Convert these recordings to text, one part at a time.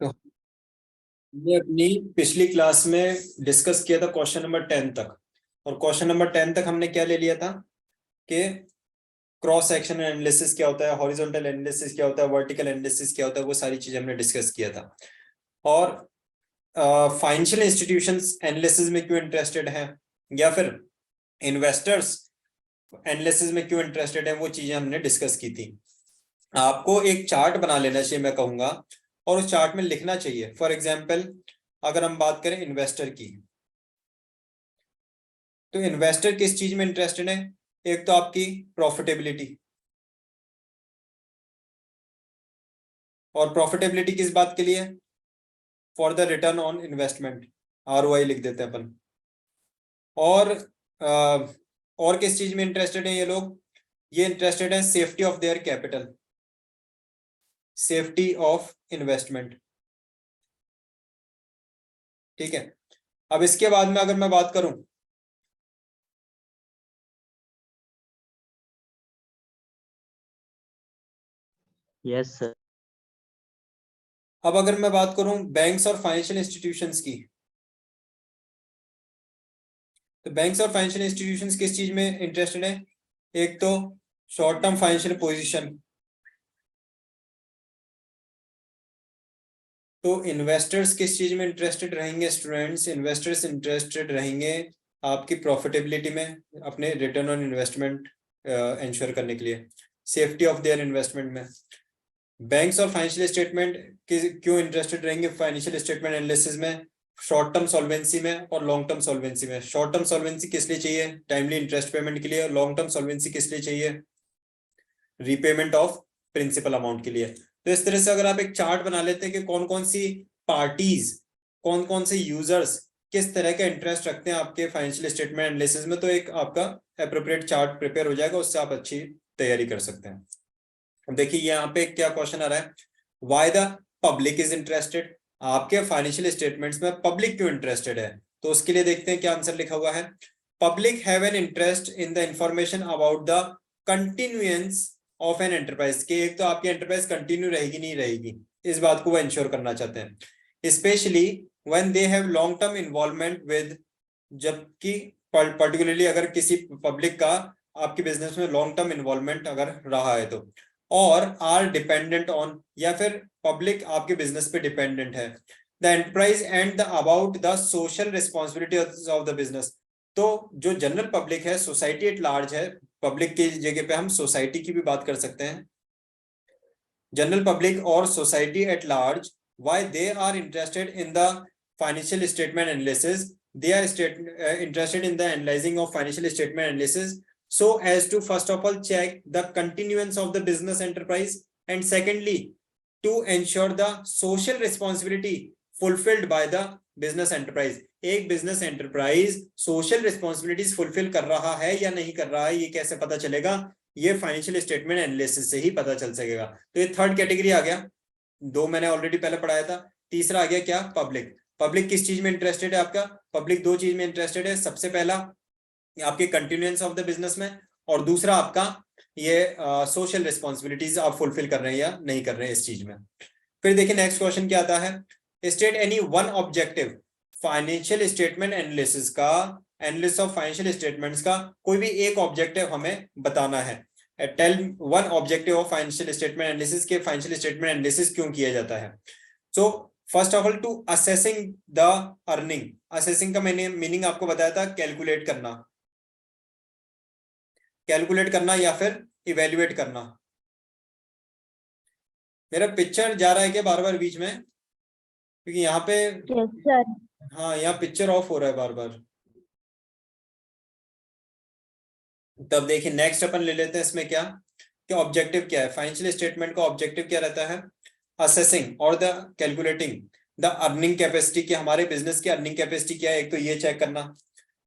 तो हमने अपनी पिछली क्लास में डिस्कस किया था क्वेश्चन नंबर 10 तक। और क्वेश्चन नंबर 10 तक हमने क्या ले लिया था कि क्रॉस सेक्शन एनालिसिस क्या होता है, हॉरिजॉन्टल एनालिसिस क्या होता है, वर्टिकल एनालिसिस क्या होता है, वो सारी चीजें हमने डिस्कस किया था। और फाइनेंशियल इंस्टीट्यूशंस एनालिसिस में क्यों इंटरेस्टेड हैं या फिर इन्वेस्टर्स एनालिसिस में क्यों इंटरेस्टेड हैं, वो चीजें हमने डिस्कस की थी। आपको एक चार्ट बना लेना चाहिए मैं कहूंगा, और उस चार्ट में लिखना चाहिए। फॉर एग्जाम्पल अगर हम बात करें इन्वेस्टर की, तो इन्वेस्टर किस चीज में इंटरेस्टेड है? एक तो आपकी प्रॉफिटेबिलिटी, और प्रॉफिटेबिलिटी किस बात के लिए? For the return on investment, ROI लिख देते हैं अपन। और और किस चीज में इंटरेस्टेड है ये लोग? ये इंटरेस्टेड है safety of their capital, safety of investment. ठीक है। अब इसके बाद में अगर मैं बात करूं, यस सर। अब अगर मैं बात करूं बैंक्स और फाइनेंशियल इंस्टीट्यूशंस की, तो बैंक्स और फाइनेंशियल इंस्टीट्यूशंस किस चीज में इंटरेस्टेड है? एक तो शॉर्ट टर्म फाइनेंशियल पोजीशन, तो इन्वेस्टर्स किस चीज में इंटरेस्टेड रहेंगे स्टूडेंट्स? इन्वेस्टर्स इंटरेस्टेड रहेंगे आपकी प्रॉफिटेबिलिटी में, अपने रिटर्न ऑन इन्वेस्टमेंट इंश्योर करने के लिए, सेफ्टी ऑफ देयर इन्वेस्टमेंट में। बैंक्स और फाइनेंशियल स्टेटमेंट क्यों इंटरेस्टेड रहेंगे फाइनेंशियल स्टेटमेंट एनालिसिस में? शॉर्ट टर्म सॉल्वेंसी में और लॉन्ग टर्म सॉल्वेंसी में। शॉर्ट टर्म सॉल्वेंसी किस लिए चाहिए? टाइमली इंटरेस्ट पेमेंट के लिए। और लॉन्ग टर्म सॉल्वेंसी किस लिए चाहिए? रीपेमेंट ऑफ प्रिंसिपल अमाउंट के लिए। तो इस तरह से अगर आप एक चार्ट बना लेते हैं कि कौन कौन सी पार्टीज, कौन कौन से यूजर्स किस तरह का इंटरेस्ट रखते हैं आपके फाइनेंशियल स्टेटमेंट एनालिसिस में, तो एक आपका एप्रोप्रिएट चार्ट प्रिपेयर हो जाएगा, उससे आप अच्छी तैयारी कर सकते हैं। अब देखिए यहाँ पे क्या क्वेश्चन आ रहा है, why the public is interested. आपके फाइनेंशियल स्टेटमेंट्स में पब्लिक क्यों इंटरेस्टेड है? तो उसके लिए देखते हैं क्या आंसर लिखा हुआ है। Public have an interest in the information about the continuance of an enterprise, के एक तो आपकी एंटरप्राइज कंटिन्यू रहेगी नहीं रहेगी, इस बात को वो इंश्योर करना चाहते हैं। Specially when they have long term involvement with, जबकि पर्टिकुलरली अगर किसी पब्लिक का आपके बिजनेस में लॉन्ग टर्म इन्वॉल्वमेंट अगर रहा है तो, और आर डिपेंडेंट ऑन, या फिर पब्लिक आपके बिजनेस पे डिपेंडेंट है, the enterprise and the about the social responsibility of the business. तो जो जनरल पब्लिक है, सोसाइटी एट लार्ज है, पब्लिक की जगह पे हम सोसाइटी की भी बात कर सकते हैं, जनरल पब्लिक और society at large, why they are interested in the financial statement analysis, they are interested in the analyzing of financial statement analysis so as to first of all check the continuance of the business enterprise, and secondly to ensure the social responsibility fulfilled by the business enterprise। एक business enterprise social responsibilities fulfil कर रहा है या नहीं कर रहा है, ये कैसे पता चलेगा? ये फाइनेंशियल स्टेटमेंट एनालिसिस से ही पता चल सकेगा। तो ये थर्ड कैटेगरी आ गया, दो मैंने ऑलरेडी पहले पढ़ाया था। तीसरा आ गया क्या? पब्लिक। पब्लिक किस चीज में इंटरेस्टेड है आपका? पब्लिक दो चीज में इंटरेस्टेड है, सबसे पहला आपके कंटिन्यूएंस ऑफ द बिजनेस में, और दूसरा आपका ये सोशल रिस्पॉन्सिबिलिटीज आप फुलफिल कर रहे हैं या नहीं कर रहे हैं इस चीज में। फिर देखिए नेक्स्ट क्वेश्चन क्या आता है, state any one objective financial statement analysis का, एनालिसिस ऑफ फाइनेंशियल स्टेटमेंट्स का कोई भी एक ऑब्जेक्टिव हमें बताना है। Tell one objective of financial statement analysis के, फाइनेंशियल स्टेटमेंट एनालिसिस क्यों किया जाता है? So first of all to assessing the earning. Assessing का मैंने मीनिंग आपको बताया था, कैलकुलेट करना, कैलकुलेट करना या फिर इवेल्युएट करना। मेरा पिक्चर जा रहा है क्या बार बार बीच में? क्योंकि यहाँ पे यस सर। हाँ, यहाँ पिक्चर ऑफ हो रहा है बार बार। तब देखिए नेक्स्ट अपन ले लेते हैं, इसमें क्या क्या ऑब्जेक्टिव क्या है? फाइनेंशियल स्टेटमेंट का ऑब्जेक्टिव क्या रहता है? असेसिंग और the calculating the earning capacity, की हमारे बिजनेस की अर्निंग कैपेसिटी क्या है, एक तो ये चेक करना।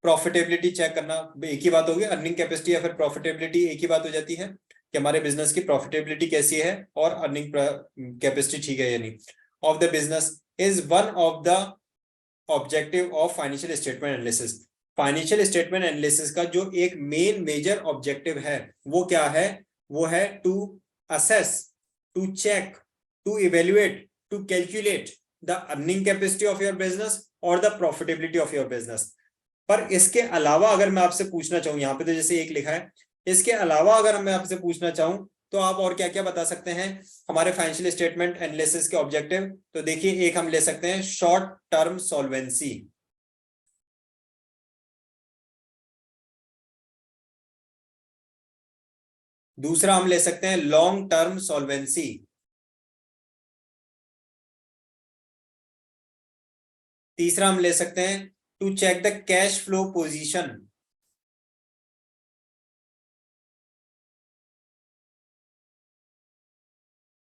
प्रॉफिटेबिलिटी चेक करना, एक ही बात होगी, अर्निंग कैपेसिटी या फिर प्रॉफिटेबिलिटी एक ही बात हो जाती है कि हमारे बिजनेस की प्रॉफिटेबिलिटी कैसी है और अर्निंग कैपेसिटी ठीक है या नहीं of the business, is one of the objective of financial statement analysis. Financial statement analysis का जो एक मेन मेजर ऑब्जेक्टिव है वो क्या है? वो है to assess, to check, to evaluate, to calculate the earning capacity of your business और the profitability of your business. पर इसके अलावा अगर मैं आपसे पूछना चाहूँ, यहाँ पे तो जैसे एक लिखा है, इसके अलावा अगर मैं आपसे पूछना चाहूँ तो आप और क्या क्या बता सकते हैं हमारे फाइनेंशियल स्टेटमेंट एनालिसिस के ऑब्जेक्टिव? तो देखिए, एक हम ले सकते हैं शॉर्ट टर्म सॉल्वेंसी, दूसरा हम ले सकते हैं लॉन्ग टर्म सॉल्वेंसी, तीसरा हम ले सकते हैं to check the cash flow position,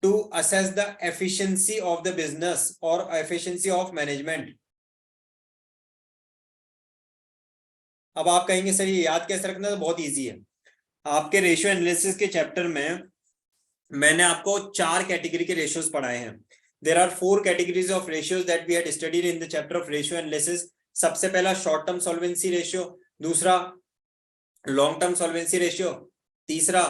to assess the efficiency of the business और एफिशिएंसी ऑफ मैनेजमेंट। अब आप कहेंगे सर ये याद कैसे रखना? तो बहुत इजी है। आपके रेशियो एनालिसिस के चैप्टर में मैंने आपको 4 कैटेगरी के रेशियोज पढ़ाए हैं। There are 4 categories of ratios that we had studied in the chapter of ratio analysis. सबसे पहला शॉर्ट टर्म सॉल्वेंसी रेशियो, दूसरा लॉन्ग टर्म सॉल्वेंसी रेशियो, तीसरा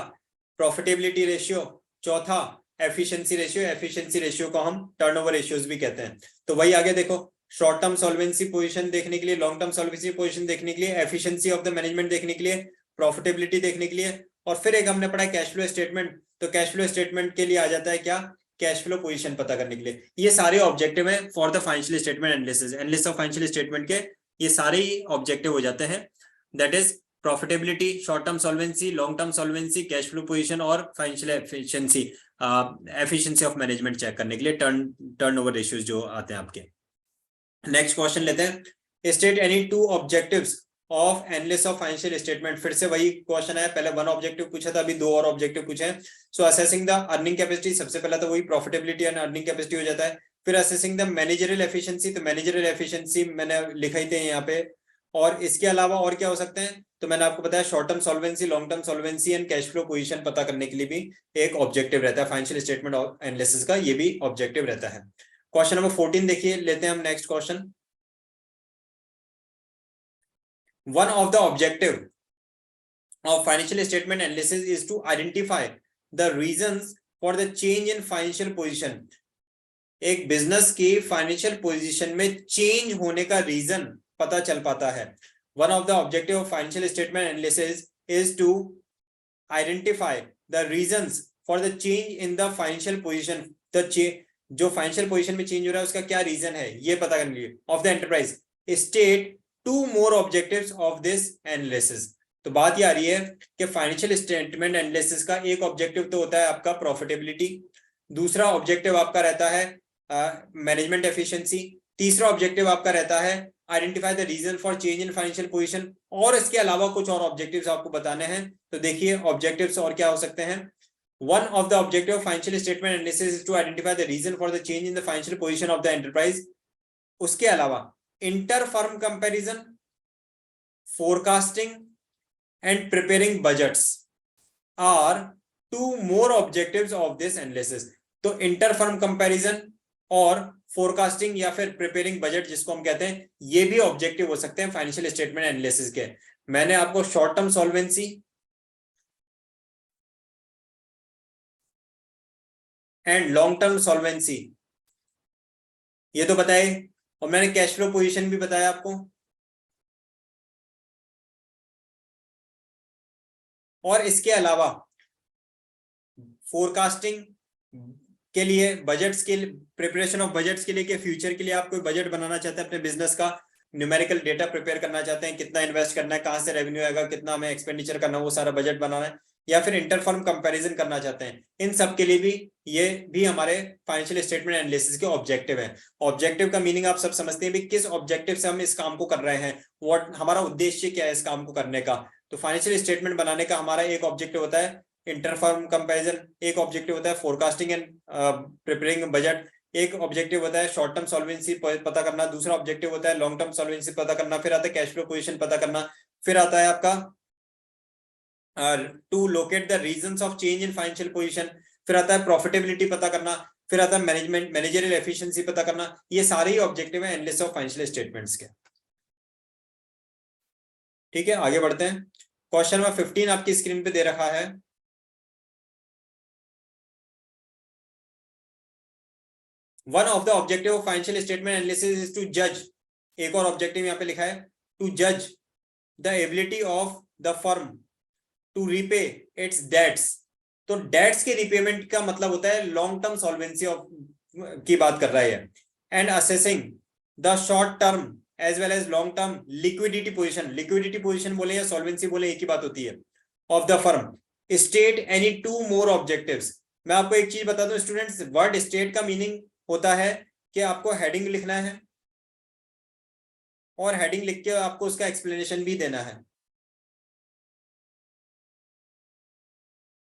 प्रॉफिटेबिलिटी रेशियो, चौथा एफिशिएंसी रेशियो। एफिशिएंसी रेशियो को हम टर्नओवर रेशियोज भी कहते हैं। तो वही आगे देखो, शॉर्ट टर्म सॉल्वेंसी पोजीशन देखने के लिए, लॉन्ग टर्म सॉल्वेंसी पोजीशन देखने के लिए, एफिशिएंसी ऑफ द मैनेजमेंट देखने के लिए, प्रॉफिटेबिलिटी देखने के लिए, और फिर एक हमने पढ़ा कैश फ्लो स्टेटमेंट। तो कैश फ्लो स्टेटमेंट के लिए आ जाता है क्या? कैश फ्लो पोजीशन पता करने के लिए। ये सारे ऑब्जेक्टिव है for the financial statement analysis. Analysis of financial statement के ये सारे ही ऑब्जेक्टिव हो जाते हैं। That is profitability, short term solvency, long term solvency, cash flow position और financial efficiency, efficiency of management check करने के लिए टर्नओवर रेशियोज जो आते हैं आपके। नेक्स्ट क्वेश्चन लेते हैं, state any 2 objectives of analysis of financial statement. फिर से वही क्वेश्चन है, पहले 1 ऑब्जेक्टिव पूछा था, अभी 2 और ऑब्जेक्टिव पूछे हैं। सो असेसिंग द अर्निंग कैपेसिटी, सबसे पहला तो वही प्रॉफिटेबिलिटी एंड अर्निंग कैपेसिटी हो जाता है। फिर असेसिंग द मैनेजरियल एफिशिएंसी, तो मैनेजरियल एफिशिएंसी मैंने लिखा ही थे यहाँ पे। और इसके अलावा और क्या हो सकते हैं? तो मैंने आपको बताया short term solvency, long term solvency and cash flow position पता करने के लिए भी एक ऑब्जेक्टिव रहता है फाइनेंशियल स्टेटमेंट एनालिसिस का, ये भी ऑब्जेक्टिव रहता है। क्वेश्चन नंबर 14 देखिए, लेते हैं हम next question. One of the objective of financial statement analysis is to identify the reasons for the change in financial position. एक बिजनेस की फाइनेंशियल पोजीशन में चेंज होने का रीजन पता चल पाता है। One of the objective of financial statement analysis is to identify the reasons for the change in the financial position. जो फाइनेंशियल पोजीशन में चेंज हो रहा है उसका क्या रीजन है ये पता करने के लिए of the enterprise. State 2 more objectives of this analysis। तो बात ये आ रही है कि फाइनेंशियल स्टेटमेंट एनालिसिस का एक ऑब्जेक्टिव तो होता है आपका प्रॉफिटेबिलिटी, दूसरा ऑब्जेक्टिव आपका रहता है मैनेजमेंट एफिशिएंसी, तीसरा ऑब्जेक्टिव आपका रहता है identify the reason for change in financial position, और इसके अलावा कुछ और ऑब्जेक्टिव्स आपको बताने हैं। तो देखिए ऑब्जेक्टिव्स और क्या हो सकते हैं। One of the objective of financial statement analysis is to identify the reason for the change in the financial position of the enterprise। उसके अलावा inter firm comparison, forecasting and preparing budgets are 2 more objectives of this analysis। तो inter firm comparison और forecasting या फिर preparing budget जिसको हम कहते हैं, ये भी ऑब्जेक्टिव हो सकते हैं फाइनेंशियल स्टेटमेंट एनालिसिस के। मैंने आपको short term solvency and long term solvency ये तो बताए, और मैंने कैश फ्लो पोजीशन भी बताया आपको, और इसके अलावा फोरकास्टिंग के लिए, बजट्स के लिए, प्रिपरेशन ऑफ बजट्स के लिए, कि फ्यूचर के लिए आप कोई बजट बनाना चाहते हैं अपने बिजनेस का, न्यूमेरिकल डेटा प्रिपेयर करना चाहते हैं, कितना इन्वेस्ट करना है, कहां से रेवेन्यू आएगा, कितना हमें एक्सपेंडिचर करना है, वो सारा बजट बनाना है, या फिर इंटरफर्म कंपैरिजन करना चाहते हैं, इन सब के लिए भी ये भी हमारे फाइनेंशियल स्टेटमेंट एनालिसिस के ऑब्जेक्टिव है। ऑब्जेक्टिव का मीनिंग आप सब समझते हैं भी, किस ऑब्जेक्टिव से हम इस काम को कर रहे हैं, व्हाट हमारा उद्देश्य क्या है इस काम को करने का। तो फाइनेंशियल स्टेटमेंट बनाने का हमारा एक ऑब्जेक्टिव होता है इंटरफर्म कंपैरिजन, एक ऑब्जेक्टिव होता है फोरकास्टिंग एंड प्रिपेयरिंग बजट, एक ऑब्जेक्टिव होता है शॉर्ट टर्म सॉल्वेंसी पता करना, दूसरा ऑब्जेक्टिव होता है लॉन्ग टर्म सॉल्वेंसी पता करना, फिर आता है कैश फ्लो पोजीशन पता करना, फिर आता है आपका to locate the reasons of change in financial position, फिर आता है प्रॉफिटेबिलिटी पता करना, फिर आता है मैनेजरियल एफिशिएंसी पता करना। ये सारे ही ऑब्जेक्टिव है एनालिसिस ऑफ फाइनेंशियल स्टेटमेंट्स के। ठीक है, आगे बढ़ते हैं। क्वेश्चन नंबर 15 आपकी स्क्रीन पे दे रखा है। One of the objective of financial statement analysis is to जज, एक और ऑब्जेक्टिव यहाँ पे लिखा है, टू जज the ability of the firm to repay its debts. तो डेट्स के रिपेमेंट का मतलब होता है लॉन्ग टर्म सॉल्वेंसी ऑफ की बात कर रहा है, and assessing the short term as well as long term liquidity position, liquidity position बोले या सॉल्वेंसी बोले एक ही बात होती है, of the firm. State any two more objectives. मैं आपको एक चीज बता दूं स्टूडेंट्स, वर्ड स्टेट का मीनिंग होता है कि आपको हेडिंग लिखना है और हेडिंग लिख के आपको उसका एक्सप्लेनेशन भी देना है।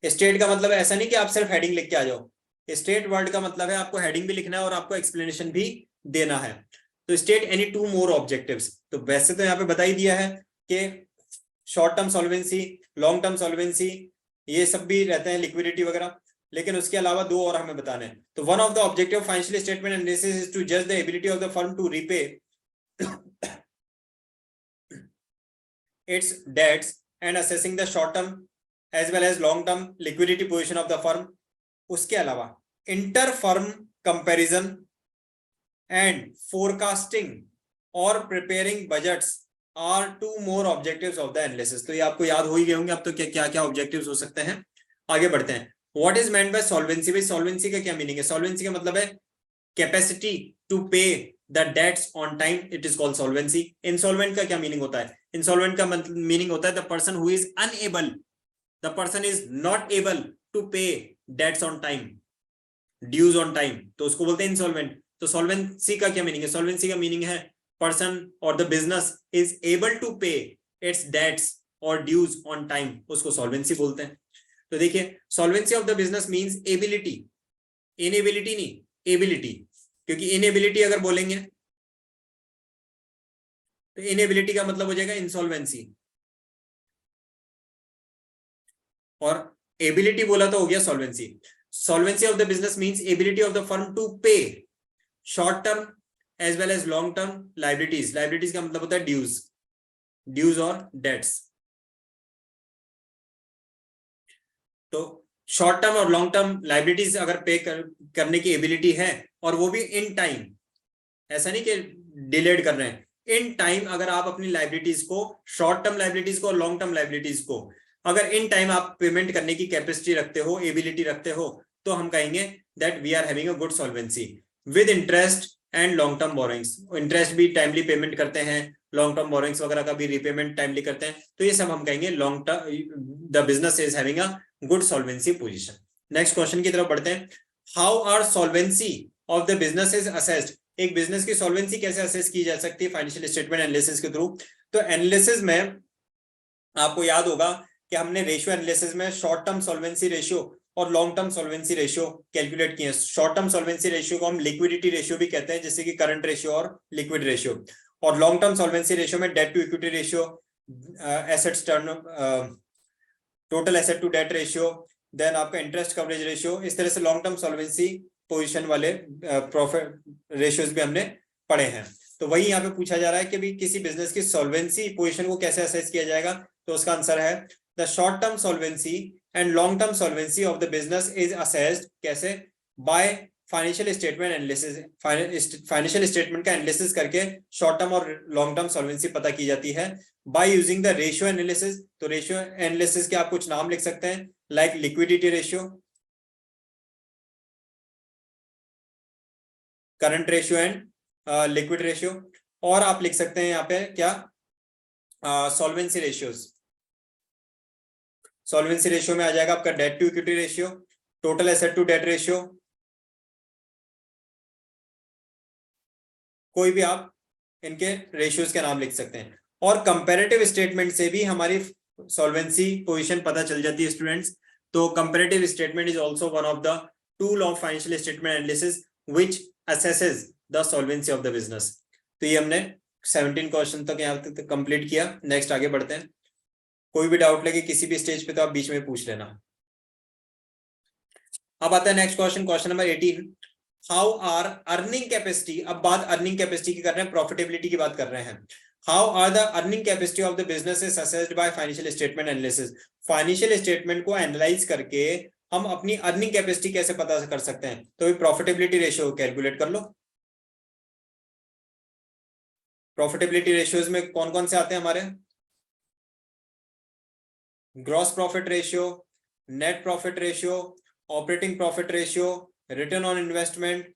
स्टेट का मतलब ऐसा नहीं कि आप सिर्फ हेडिंग लिख के आ जाओ, स्टेट वर्ड का मतलब है आपको हेडिंग भी लिखना है और आपको एक्सप्लेनेशन भी देना है। तो state any two more objectives, तो वैसे तो यहाँ पे बता ही दिया है कि short term solvency, long term solvency, ये सब भी रहते हैं, लिक्विडिटी वगैरह, लेकिन उसके अलावा दो और हमें बताने हैं। तो one of the objective financial statement analysis is to जज the ability of the firm to repay its debts and assessing the short term as well as long term liquidity position of the firm. उसके अलावा inter firm comparison and forecasting और preparing budgets are two more objectives of the analysis. तो ये आपको याद हो ही गए होंगे अब तो, क्या क्या ऑब्जेक्टिव्स हो सकते हैं। आगे बढ़ते हैं। What is meant by solvency? भाई सॉल्वेंसी का क्या मीनिंग है? सॉल्वेंसी का मतलब है capacity to pay the debts on time, it is called solvency. Insolvent का क्या मीनिंग होता है? इंसॉल्वेंट का मीनिंग होता है the person who is unable, the person is not able to pay debts on time, dues on time, तो उसको बोलते हैं इंसॉल्वेंट। तो सॉल्वेंसी का क्या मीनिंग है? सॉल्वेंसी का मीनिंग है पर्सन और the business is able to pay its debts और ड्यूज ऑन टाइम, उसको सॉल्वेंसी बोलते हैं। तो देखिए solvency of the business means ability, inability नहीं, एबिलिटी, क्योंकि इनएबिलिटी अगर बोलेंगे तो इनएबिलिटी का मतलब हो जाएगा इंसॉल्वेंसी, और एबिलिटी बोला तो हो गया solvency. Solvency of the business means ability of the firm to pay short term as well as long term liabilities. Liabilities का मतलब होता है ड्यूज, ड्यूज और डेट्स। तो शॉर्ट टर्म और लॉन्ग टर्म लाइबिलिटीज अगर पे करने की एबिलिटी है, और वो भी इन टाइम, ऐसा नहीं कि डिलेड कर रहे हैं, इन टाइम अगर आप अपनी लाइबिलिटीज को, शॉर्ट टर्म लाइबिलिटीज को और लॉन्ग टर्म लाइबिलिटीज को अगर इन टाइम आप पेमेंट करने की कैपेसिटी रखते हो, एबिलिटी रखते हो, तो हम कहेंगे that we are having a good solvency with interest and long term borrowings. Interest भी टाइमली पेमेंट करते हैं, लॉन्ग टर्म बोरोइंग्स वगैरह का भी रीपेमेंट टाइमली करते हैं, तो ये सब हम कहेंगे long term the business is having a good solvency position. Next question की तरफ बढ़ते हैं। How are solvency of the business is assessed? एक बिजनेस की सॉल्वेंसी कैसे असेस की जा सकती है फाइनेंशियल स्टेटमेंट एनालिसिस के थ्रू? तो एनालिसिस में आपको याद होगा कि हमने रेशियो एनालिसिस में शॉर्ट टर्म सॉल्वेंसी रेशियो और long term solvency ratio calculate किए हैं। शॉर्ट टर्म सॉल्वेंसी रेशियो को हम लिक्विडिटी रेशियो भी कहते हैं, जैसे कि करंट रेशियो और लिक्विड रेशियो, और लॉन्ग टर्म सॉल्वेंसी रेशियो में debt to equity ratio, assets turn, total asset to debt ratio, then आपका इंटरेस्ट कवरेज रेशियो। इस तरह से लॉन्ग टर्म सॉल्वेंसी पोजीशन वाले प्रॉफिट रेशियोज भी हमने पढ़े हैं। तो वही यहाँ पे पूछा जा रहा है कि भी किसी बिजनेस की सॉल्वेंसी पोजीशन को कैसे असेस किया जाएगा? तो उसका आंसर है the short term solvency and long term solvency of the business is assessed कैसे? By financial statement analysis. Financial statement का एनालिसिस करके शॉर्ट टर्म और लॉन्ग टर्म सॉल्वेंसी पता की जाती है by using the ratio analysis. तो रेशियो एनालिसिस के आप कुछ नाम लिख सकते हैं, like liquidity ratio, current ratio and liquid ratio, और आप लिख सकते हैं यहाँ पे क्या, सॉल्वेंसी रेशियोज। सॉल्वेंसी रेशियो में आ जाएगा आपका debt to equity ratio, total asset to debt ratio, कोई भी आप इनके रेशियोज के नाम लिख सकते हैं। और कंपैरेटिव स्टेटमेंट से भी हमारी सॉल्वेंसी पोजीशन पता चल जाती है स्टूडेंट्स। तो comparative statement is also one of the tool of financial statement analysis which assesses the solvency of the business. तो ये हमने 17 क्वेश्चन तक यहाँ तक कंप्लीट किया। नेक्स्ट आगे बढ़ते हैं। कोई भी डाउट लगे किसी भी स्टेज पे तो आप बीच में पूछ लेना। अब आता है next question, question number 18। How are earning capacity, अब बात अर्निंग कैपेसिटी की कर रहे हैं, प्रॉफिटेबिलिटी की बात कर रहे हैं। How are the earning capacity of the business is assessed by financial statement analysis. Financial statement को एनालाइज करके हम अपनी अर्निंग कैपेसिटी कैसे पता कर सकते हैं? तो प्रॉफिटेबिलिटी रेशियो कैलकुलेट कर लो। प्रॉफिटेबिलिटी रेशियोज में कौन कौन से आते हैं हमारे? Gross profit ratio, net profit ratio, operating profit ratio, return on investment,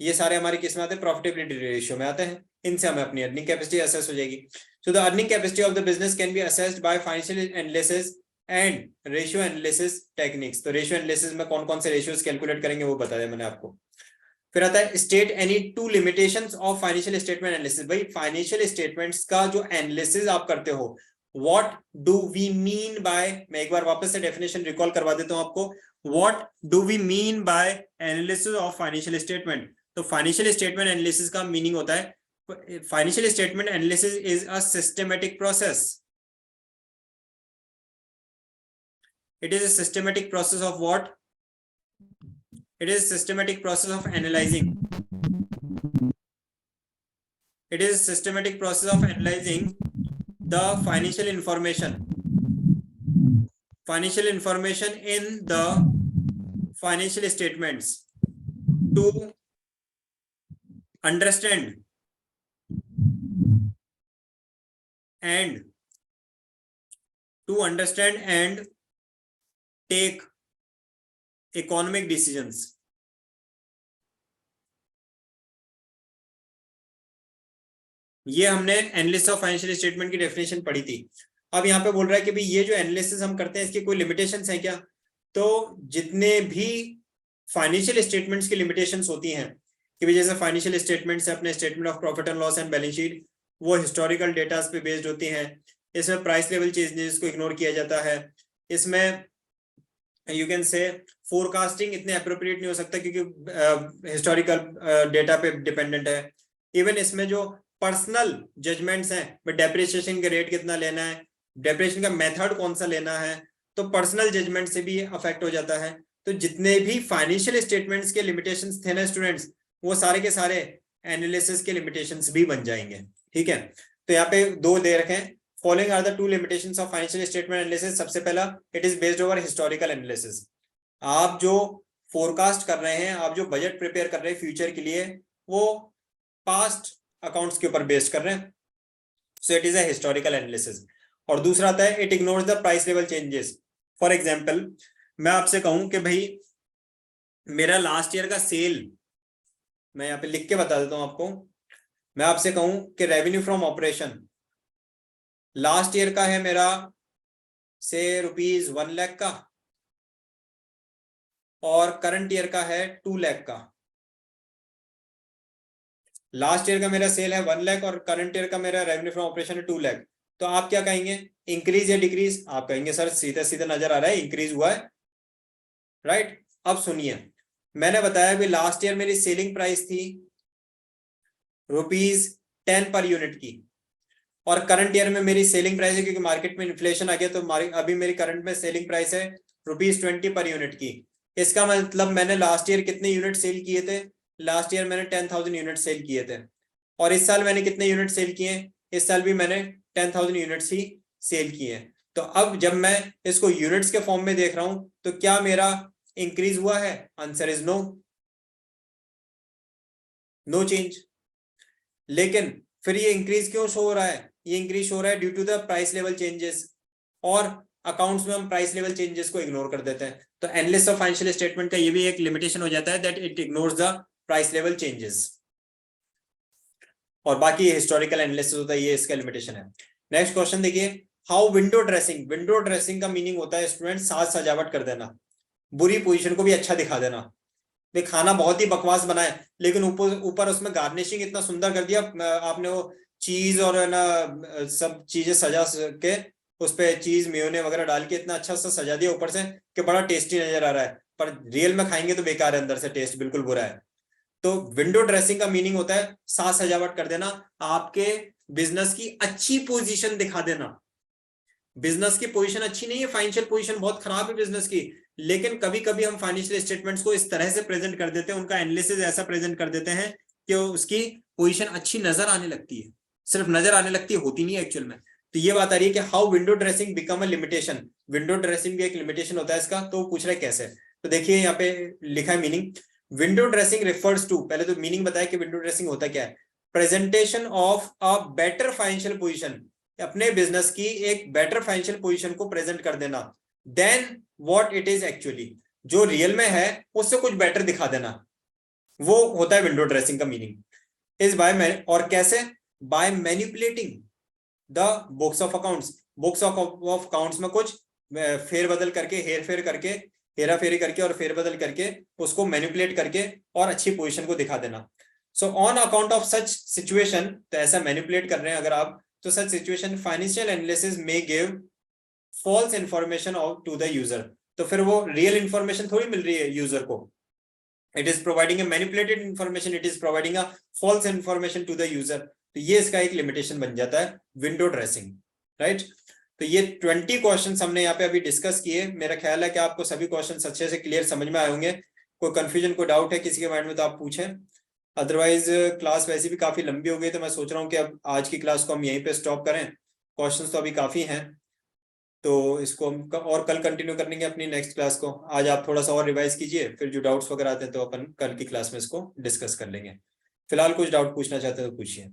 ये सारे हमारे किस में आते हैं? प्रॉफिटेबिलिटी रेशियो में आते हैं। इनसे हमें अपनी अर्निंग कैपेसिटी असेस हो जाएगी। So the earning capacity of the business can be assessed by financial analysis and ratio analysis techniques. तो रेशियो एनालिसिस में कौन कौन से रेशियोज कैलकुलेट करेंगे वो बताया मैंने आपको। फिर आता है state any two limitations of financial statement analysis. भाई फाइनेंशियल स्टेटमेंट्स का जो एनालिसिस आप करते हो, what do we mean by, मैं एक बार वापस से डेफिनेशन रिकॉल करवा देता हूं आपको। What do we mean by analysis of financial statement? तो फाइनेंशियल स्टेटमेंट एनालिसिस का मीनिंग होता है, financial statement analysis is a systematic process. It is a systematic process of what? It is a systematic process of analyzing. It is a systematic process of analyzing the financial information in the financial statements to understand and take economic decisions. ये हमने analysis of financial statement की definition पढ़ी थी। अब यहाँ पे बोल रहा है कि भाई ये जो एनालिसिस हम करते हैं इसकी कोई लिमिटेशंस हैं क्या? तो जितने भी फाइनेंशियल स्टेटमेंट्स की लिमिटेशंस होती हैं कि भाई जैसे फाइनेंशियल स्टेटमेंट्स है अपने statement of profit and loss and balance sheet, वो हिस्टोरिकल डेटास पे बेस्ड होती हैं। इसमें प्राइस लेवल चेंजेस को इग्नोर किया जाता है। इसमें यू कैन से फोरकास्टिंग इतने अप्रोप्रिएट नहीं हो सकता क्योंकि हिस्टोरिकल डेटा पे डिपेंडेंट है। इवन इसमें जो पर्सनल जजमेंट्स हैं, डेप्रिसिएशन का रेट कितना लेना है, डेप्रिसिएशन का मेथड कौन सा लेना है, तो पर्सनल जजमेंट से भी अफेक्ट हो जाता है। तो जितने भी फाइनेंशियल स्टेटमेंट्स के लिमिटेशंस थे ना स्टूडेंट्स, वो सारे के सारे एनालिसिस के लिमिटेशंस भी बन जाएंगे। ठीक है, तो यहाँ पे दो दे रखे हैं, following are the two limitations of financial statement analysis. सबसे पहला, it is based over historical analysis. आप जो फोरकास्ट कर रहे हैं, आप जो बजट प्रिपेयर कर रहे हैं फ्यूचर के लिए, वो पास्ट अकाउंट्स के ऊपर बेस्ड कर रहे हैं, so it is a historical analysis. और दूसरा आता है it ignores the price level changes. For example, मैं आपसे कहूं कि भाई मेरा लास्ट ईयर का सेल, मैं यहाँ पे लिख के बता देता हूं आपको, मैं आपसे कहूं कि revenue from operation last year का है मेरा से ₹1 लाख का, और करंट ईयर का है 2 लाख का। लास्ट ईयर का मेरा सेल है 1 लाख और करंट ईयर का मेरा रेवेन्यू फ्रॉम ऑपरेशन है 2 लाख। तो आप क्या कहेंगे, इंक्रीज या डिक्रीज? आप कहेंगे सर सीधा सीधा नजर आ रहा है इंक्रीज हुआ है, राइट। अब सुनिए, मैंने बताया भी लास्ट ईयर मेरी सेलिंग प्राइस थी ₹10 पर यूनिट की, और करंट ईयर में मेरी सेलिंग प्राइस है, क्योंकि मार्केट में इन्फ्लेशन आ गया तो अभी मेरी करंट में सेलिंग प्राइस है ₹20 पर यूनिट की। इसका मतलब मैंने लास्ट ईयर कितने यूनिट सेल किए थे? लास्ट ईयर मैंने 10,000 यूनिट सेल किए थे। और इस साल मैंने कितने यूनिट सेल किए? इस साल भी मैंने 10,000 यूनिट्स ही सेल किए। तो अब जब मैं इसको यूनिट्स के फॉर्म में देख रहा हूं, तो क्या मेरा इंक्रीज हुआ है? Answer is no, no change. लेकिन फिर ये इंक्रीज क्यों शो हो रहा है? ये इंक्रीज हो रहा है due to the price level changes, और अकाउंट्स में हम प्राइस लेवल चेंजेस को इग्नोर कर देते हैं। तो एनालिसिस ऑफ फाइनेंशियल स्टेटमेंट का ये भी एक लिमिटेशन हो जाता है that it ignores the price level changes, और बाकी हिस्टोरिकल एनालिसिस होता है, ये इसका लिमिटेशन है। नेक्स्ट क्वेश्चन देखिए, how window dressing. Window dressing का मीनिंग होता है स्टूडेंट साज सजावट कर देना, बुरी पोजीशन को भी अच्छा दिखा देना। भाई खाना बहुत ही बकवास बना है, लेकिन ऊपर उसमें गार्निशिंग इतना सुंदर कर दिया आपने, वो चीज और ना सब चीजें सजा के उस पे चीज मेयोने वगैरह डाल के इतना अच्छा सा सजा दिया ऊपर से कि बड़ा टेस्टी नजर आ रहा है, पर रियल में खाएंगे तो बेकार है, अंदर से टेस्ट बिल्कुल बुरा है। तो विंडो ड्रेसिंग का मीनिंग होता है साज सजावट कर देना, आपके बिजनेस की अच्छी पोजीशन दिखा देना। बिजनेस की पोजीशन अच्छी नहीं है, फाइनेंशियल पोजीशन बहुत खराब है बिजनेस की, लेकिन कभी कभी हम फाइनेंशियल स्टेटमेंट्स को इस तरह से प्रेजेंट कर देते हैं, उनका एनालिसिस ऐसा प्रेजेंट कर देते हैं कि उसकी पोजीशन अच्छी नजर आने लगती है, सिर्फ नजर आने लगती है, होती नहीं है एक्चुअल में। तो ये बात आ रही है कि how window dressing become a limitation, window dressing भी एक लिमिटेशन होता है इसका, तो पूछ रहा है कैसे। तो देखिए यहाँ पे लिखा है meaning, window dressing refers to, पहले तो मीनिंग बताया कि विंडो ड्रेसिंग होता क्या है, presentation of a better financial position, अपने बिजनेस की एक बेटर फाइनेंशियल पोजीशन को प्रेजेंट कर देना, then what it is actually, जो रियल में है उससे कुछ बेटर दिखा देना, वो होता है विंडो ड्रेसिंग का मीनिंग। इज बाय, और कैसे, by manipulating the books of accounts, books of accounts में कुछ फेरबदल करके, हेर फेर करके, हेरा फेरी करके और फेरबदल करके उसको मैनिपुलेट करके और अच्छी पोजीशन को दिखा देना। So on account of such situation, तो ऐसा मैनिपुलेट कर रहे हैं अगर आप, तो सच सिचुएशन फाइनेंशियल एनालिसिस में give false information to the user, तो फिर वो रियल इंफॉर्मेशन थोड़ी मिल रही है यूजर को, it is providing a manipulated information, it is providing a false information to the user, तो ये इसका एक लिमिटेशन बन जाता है विंडो ड्रेसिंग, राइट। तो ये 20 क्वेश्चंस हमने यहाँ पे अभी डिस्कस किए, मेरा ख्याल है कि आपको सभी क्वेश्चंस अच्छे से क्लियर समझ में आए होंगे। कोई कंफ्यूजन, कोई डाउट है किसी के माइंड में तो आप पूछें, अदरवाइज क्लास वैसे भी काफी लंबी हो गई, तो मैं सोच रहा हूँ कि अब आज की क्लास को हम यहीं पे स्टॉप करें, क्वेश्चंस तो अभी काफी हैं, तो इसको हम और कल कंटिन्यू करेंगे अपनी नेक्स्ट क्लास को। आज आप थोड़ा सा और रिवाइज कीजिए, फिर जो डाउट्स वगैरह आते हैं तो अपन कल की क्लास में इसको डिस्कस कर लेंगे। फिलहाल कुछ डाउट पूछना चाहते हैं तो पूछिए।